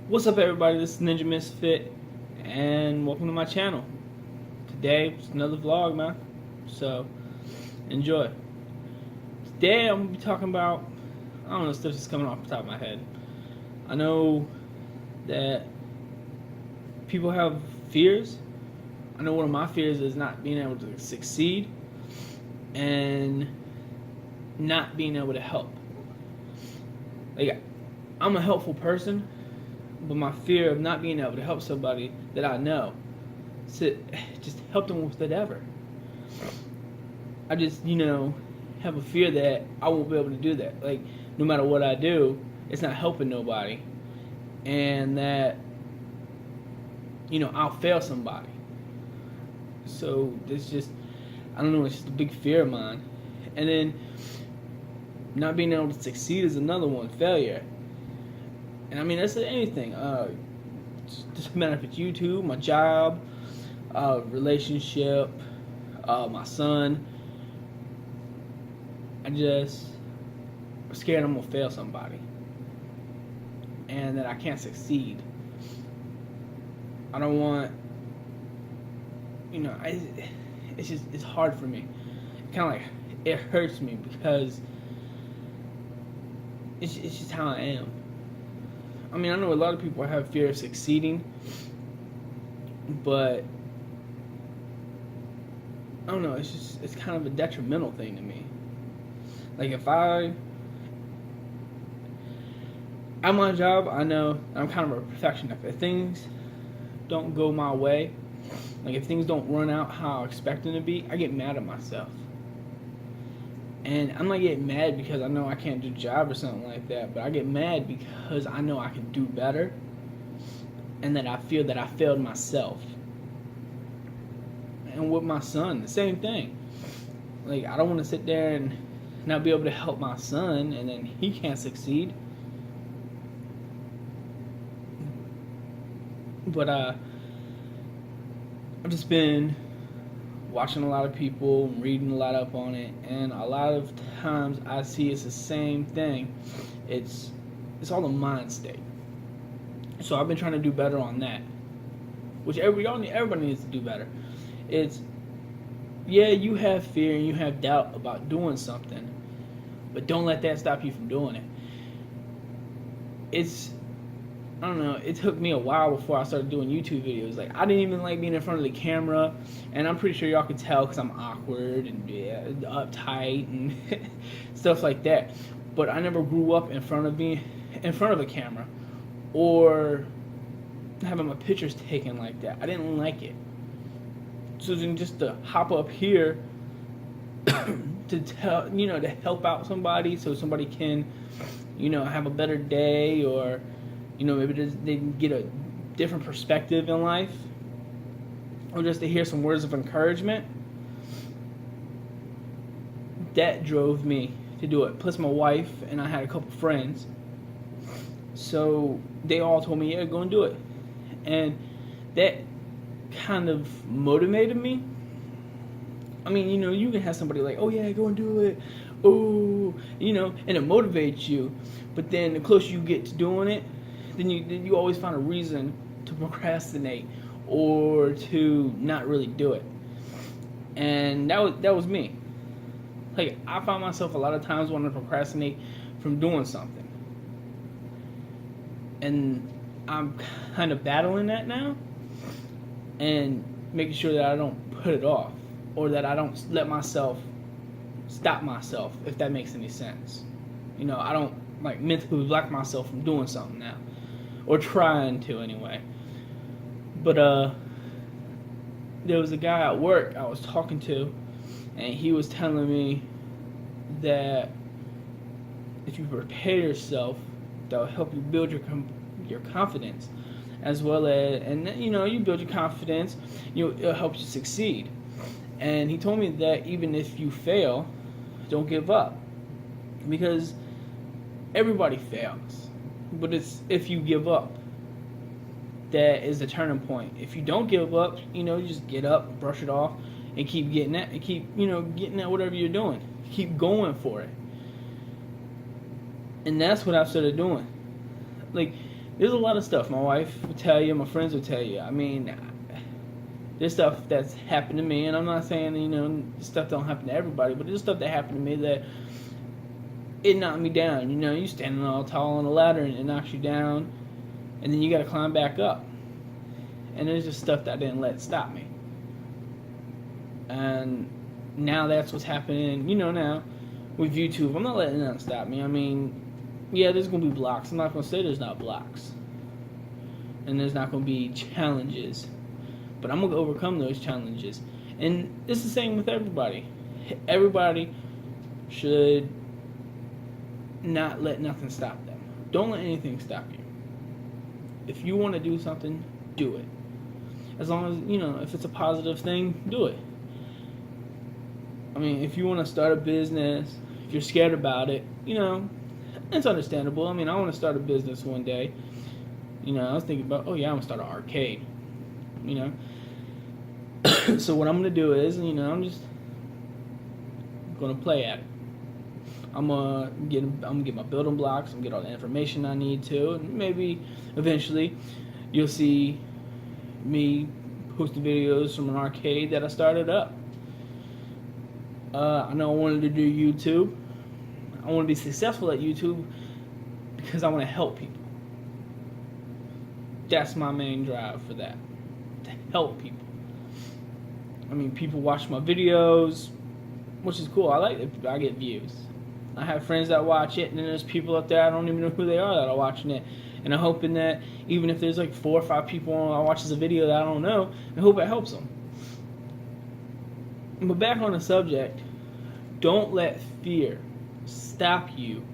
What's up, everybody? This is Ninja Misfit, and welcome to my channel. Today, it's another vlog, man. So, enjoy. Today, I'm gonna be talking about, I don't know, stuff that's coming off the top of my head. I know that people have fears. I know one of my fears is not being able to succeed and not being able to help. Like, I'm a helpful person, but my fear of not being able to help somebody that I know, to just help them with whatever. I just, have a fear that I won't be able to do that. Like, no matter what I do, it's not helping nobody. And that, I'll fail somebody. So, it's just, I don't know, it's just a big fear of mine. And then, not being able to succeed is another one, failure. And I mean, that's anything. Doesn't matter if it's YouTube, my job, relationship, my son. I'm scared I'm gonna fail somebody, and that I can't succeed. I don't want, it's hard for me. Kind of like it hurts me because it's just how I am. I mean, I know a lot of people have fear of succeeding, but I don't know, it's kind of a detrimental thing to me. Like, if at my job, I know I'm kind of a perfectionist. If things don't go my way, like if things don't run out how I expect them to be, I get mad at myself. And I'm not getting mad because I know I can't do the job or something like that, but I get mad because I know I can do better, and that I feel that I failed myself. And with my son, the same thing. Like, I don't want to sit there and not be able to help my son, and then he can't succeed. But I've just been watching a lot of people, reading a lot up on it, and a lot of times I see it's the same thing. It's all a mind state. So I've been trying to do better on that, which everybody needs to do better. It's, yeah, you have fear and you have doubt about doing something, but don't let that stop you from doing it. I don't know, it took me a while before I started doing YouTube videos. Like, I didn't even like being in front of the camera, and I'm pretty sure y'all can tell because I'm awkward and uptight and stuff like that. But I never grew up in front of a camera or having my pictures taken like that. I didn't like it. So then just to hop up here to help out somebody so somebody can, have a better day, or maybe they can get a different perspective in life, or just to hear some words of encouragement. That drove me to do it. Plus my wife and I had a couple friends, so they all told me, yeah, go and do it. And that kind of motivated me. I mean, you can have somebody like, oh yeah, go and do it, oh, and it motivates you. But then the closer you get to doing it, then you always find a reason to procrastinate or to not really do it. And that was me. Like, I found myself a lot of times wanting to procrastinate from doing something. And I'm kind of battling that now and making sure that I don't put it off, or that I don't let myself stop myself, if that makes any sense. I don't like mentally block myself from doing something now, or trying to anyway. But there was a guy at work I was talking to, and he was telling me that if you prepare yourself, that'll help you build your confidence, as well as, and you build your confidence, it'll help you succeed. And he told me that even if you fail, don't give up, because everybody fails. But it's if you give up that is the turning point. If you don't give up, you just get up, brush it off, and keep getting at, and keep getting at whatever you're doing. Keep going for it. And that's what I've started doing. Like, There's a lot of stuff. My wife will tell you, my friends will tell you. I mean, there's stuff that's happened to me, and I'm not saying, stuff don't happen to everybody, but there's stuff that happened to me that it knocked me down. You standing all tall on a ladder and it knocks you down, and then you got to climb back up. And there's just stuff that I didn't let stop me. And now that's what's happening, now with YouTube. I'm not letting that stop me. I mean, yeah, there's going to be blocks. I'm not going to say there's not blocks. And there's not going to be challenges. But I'm going to overcome those challenges. And it's the same with everybody. Everybody should not let nothing stop them. Don't let anything stop you. If you want to do something, do it. As long as, if it's a positive thing, do it. I mean, if you want to start a business, if you're scared about it, it's understandable. I mean, I want to start a business one day. I was thinking about, I'm going to start an arcade. So what I'm going to do is, I'm just going to play at it. I'm gonna get my building blocks. I'm gonna get all the information I need to, and maybe eventually you'll see me post videos from an arcade that I started up. I know I wanted to do YouTube. I want to be successful at YouTube because I want to help people. That's my main drive for that, to help people. I mean, people watch my videos, which is cool. I like it. I get views. I have friends that watch it, and then there's people up there I don't even know who they are that are watching it. And I'm hoping that even if there's like 4 or 5 people that watches a video that I don't know, I hope it helps them. But back on the subject, don't let fear stop you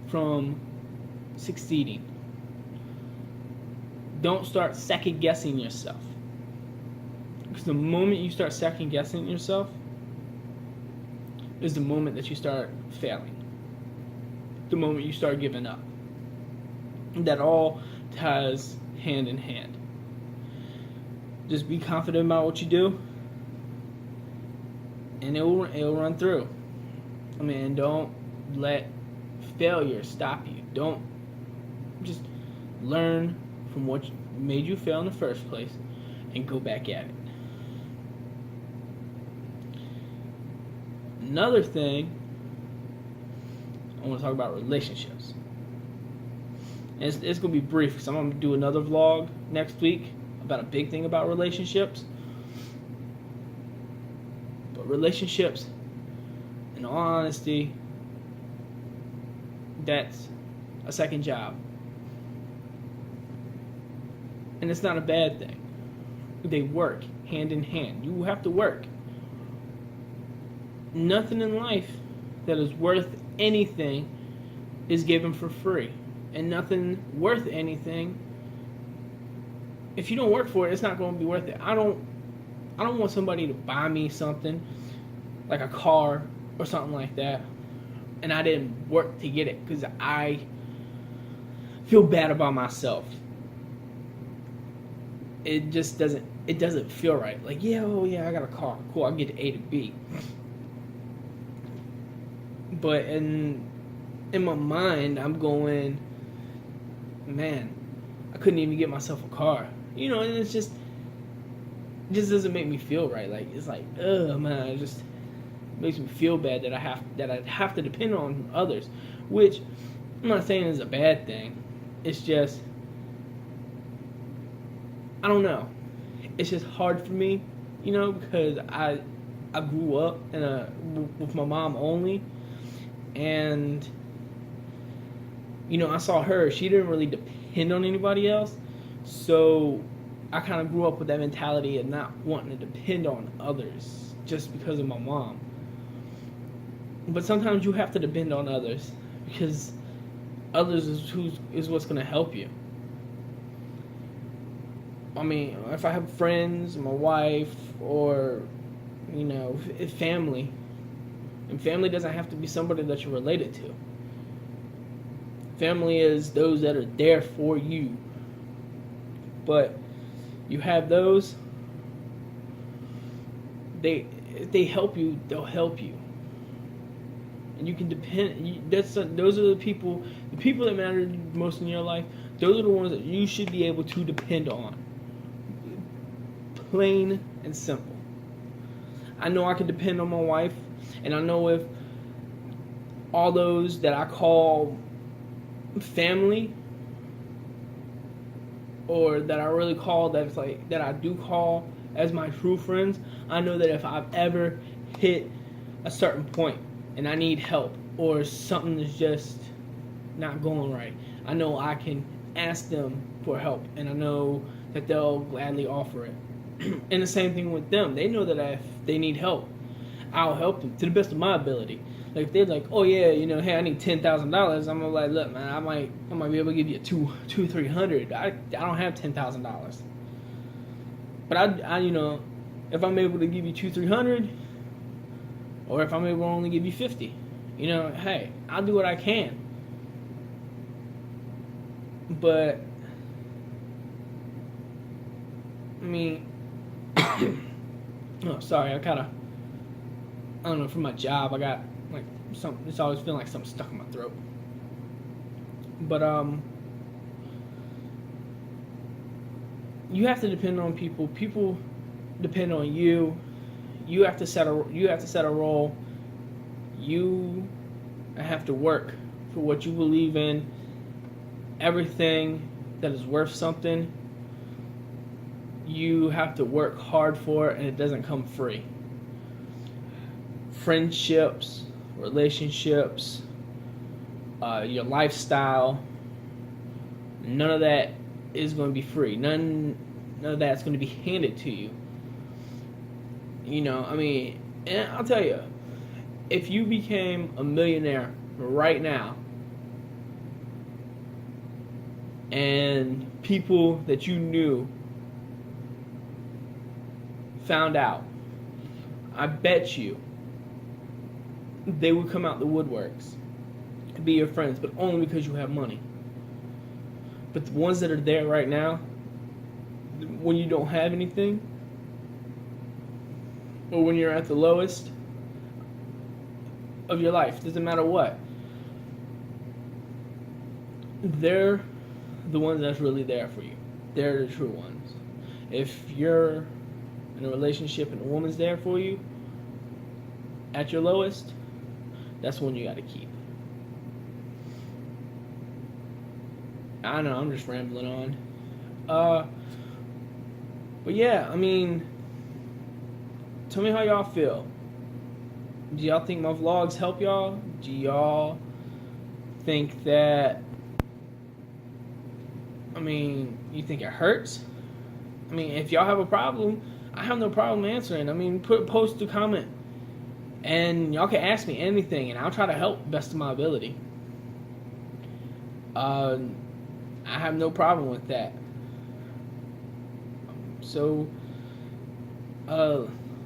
from succeeding. Don't start second guessing yourself. Because the moment you start second guessing yourself is the moment that you start failing. The moment you start giving up. That all ties hand in hand. Just be confident about what you do, and it'll run through. I mean, don't let failure stop you. Don't just learn from what made you fail in the first place and go back at it. Another thing, I want to talk about relationships. And it's going to be brief because I'm going to do another vlog next week about a big thing about relationships. But relationships, in all honesty, that's a second job. And it's not a bad thing. They work hand in hand. You have to work. Nothing in life that is worth anything is given for free. And nothing worth anything, if you don't work for it, it's not going to be worth it. I don't want somebody to buy me something, like a car or something like that, and I didn't work to get it because I feel bad about myself. It just doesn't feel right. Like, I got a car. Cool, I can get to A to B. But in my mind, I'm going, man, I couldn't even get myself a car. And it just doesn't make me feel right. Like, it's like, man, it just makes me feel bad that I have to depend on others, which I'm not saying is a bad thing. It's just, I don't know. It's just hard for me, because I grew up with my mom only, and I saw her. She didn't really depend on anybody else, so I kind of grew up with that mentality of not wanting to depend on others just because of my mom. But sometimes you have to depend on others because others is what's going to help you. I mean, if I have friends, my wife, or family, and family doesn't have to be somebody that you're related to. Family is those that are there for you. But you have those, if they help you, they'll help you. And you can depend. Those are the people that matter most in your life. Those are the ones that you should be able to depend on. Plain and simple. I know I can depend on my wife, and I know if all those that I call family, or that I really call, that's like, that I do call as my true friends, I know that if I've ever hit a certain point and I need help, or something is just not going right, I know I can ask them for help, and I know that they'll gladly offer it. And the same thing with them. They know that if they need help, I'll help them to the best of my ability. Like if they're like, oh yeah, hey, I need $10,000. I'm like, look, man, I might be able to give you $200-300. I don't have $10,000. But I if I'm able to give you $200-300, or if I'm able to only give you 50, hey, I'll do what I can. But I mean, oh, sorry, I don't know, from my job, I got like something, it's always feeling like something stuck in my throat. But you have to depend on people. People depend on you. You have to set a role. You have to work for what you believe in. Everything that is worth something, you have to work hard for it, and it doesn't come free. Friendships, relationships, your lifestyle, none of that is going to be free. None of that's going to be handed to you. And I'll tell you, if you became a millionaire right now, and people that you knew found out, I bet you they would come out the woodworks to be your friends, but only because you have money. But the ones that are there right now, when you don't have anything, or when you're at the lowest of your life, doesn't matter what, they're the ones that's really there for you. They're the true ones. If you're in a relationship and a woman's there for you at your lowest, that's one you got to keep. I know, I'm just rambling on. But yeah, tell me how y'all feel. Do y'all think my vlogs help y'all? Do y'all think that, you think it hurts? If y'all have a problem, I have no problem answering. Post a comment. And y'all can ask me anything, and I'll try to help best of my ability. I have no problem with that. So,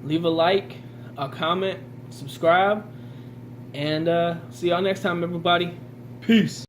leave a like, a comment, subscribe, and see y'all next time, everybody. Peace.